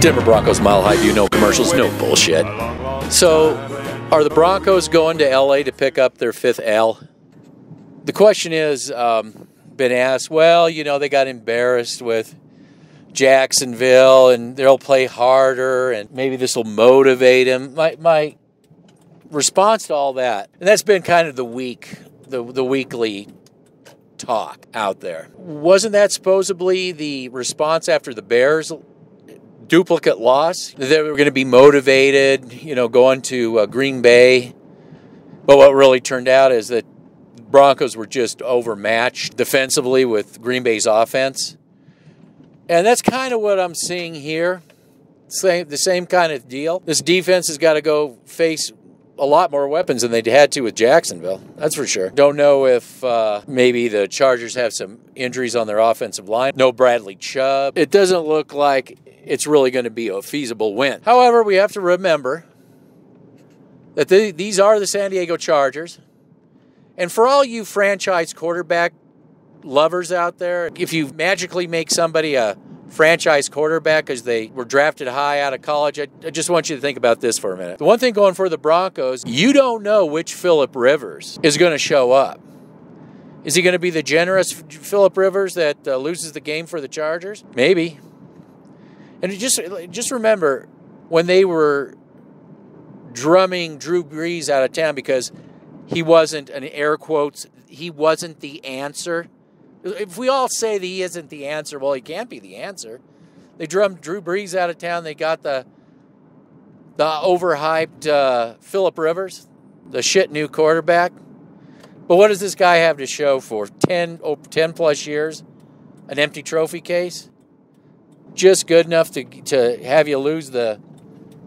Denver Broncos Mile High View, no commercials, no bullshit. So, are the Broncos going to LA to pick up their 5th L? The question is, been asked, well, you know, they got embarrassed with Jacksonville and they'll play harder and maybe this will motivate him. My response to all that, and that's been kind of the weekly talk out there. Wasn't that supposedly the response after the Bears duplicate loss? They were going to be motivated, you know, going to Green Bay. But what really turned out is that Broncos were just overmatched defensively with Green Bay's offense. And that's kind of what I'm seeing here. The same kind of deal. This defense has got to go face a lot more weapons than they had to with Jacksonville. That's for sure. Don't know if maybe the Chargers have some injuries on their offensive line. No Bradley Chubb. It doesn't look like it's really going to be a feasible win. However, we have to remember that these are the San Diego Chargers. And for all you franchise quarterback lovers out there, if you magically make somebody a franchise quarterback because they were drafted high out of college, I just want you to think about this for a minute. The one thing going for the Broncos, you don't know which Phillip Rivers is going to show up. Is he going to be the generous Phillip Rivers that loses the game for the Chargers? Maybe. And just remember when they were drumming Drew Brees out of town because he wasn't, in air quotes, he wasn't the answer. If we all say that he isn't the answer, well, he can't be the answer. They drummed Drew Brees out of town. They got the overhyped Phillip Rivers, the shit new quarterback. But what does this guy have to show for 10 plus years? An empty trophy case? Just good enough to have you lose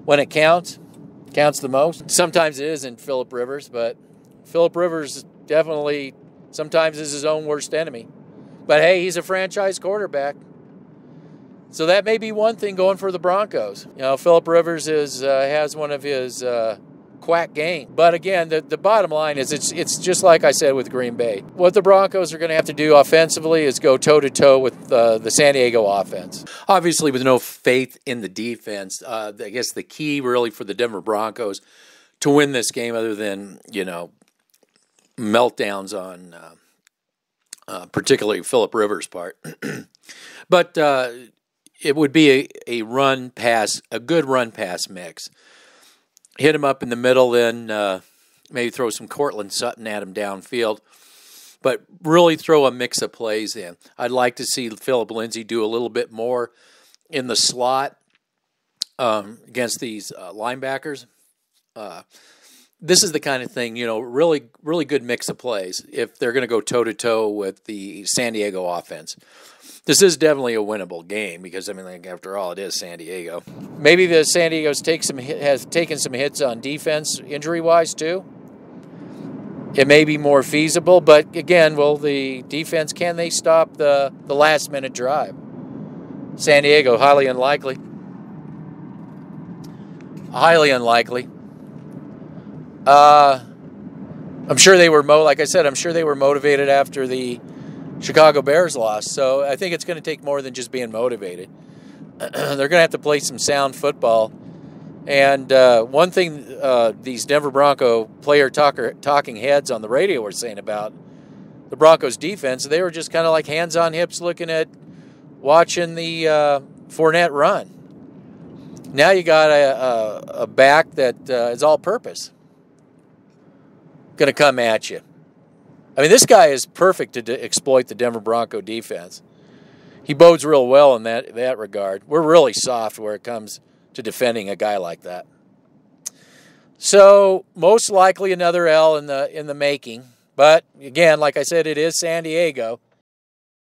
when it counts the most. Sometimes it isn't Phillip Rivers, but Phillip Rivers definitely sometimes is his own worst enemy. But hey, he's a franchise quarterback. So that may be one thing going for the Broncos. You know, Phillip Rivers has one of his quack games. But again, the bottom line is it's just like I said with Green Bay. What the Broncos are going to have to do offensively is go toe-to-toe with the San Diego offense. Obviously, with no faith in the defense, I guess the key really for the Denver Broncos to win this game, other than, you know, meltdowns on particularly Phillip Rivers' part. But it would be a good run-pass mix. Hit him up in the middle, then maybe throw some Cortland Sutton at him downfield. But really throw a mix of plays in. I'd like to see Phillip Lindsay do a little bit more in the slot against these linebackers. This is the kind of thing, you know, really, really good mix of plays if they're going to go toe-to-toe with the San Diego offense. This is definitely a winnable game because, I mean, like, after all, it is San Diego. Maybe the San Diego's has taken some hits on defense injury-wise, too. It may be more feasible, but, again, will the defense, can they stop the last-minute drive? San Diego, highly unlikely. Highly unlikely. I'm sure they were like I said, I'm sure they were motivated after the Chicago Bears loss. So I think it's going to take more than just being motivated. They're going to have to play some sound football. And one thing these Denver Bronco talking heads on the radio were saying about the Broncos defense, they were just kind of like hands on hips looking at watching the Fournette run. Now you got a back that is all purpose. Going to come at you. I mean, this guy is perfect to exploit the Denver Bronco defense. He bodes real well in that regard. We're really soft where it comes to defending a guy like that. So most likely another L in the making. But again, like I said, it is San Diego.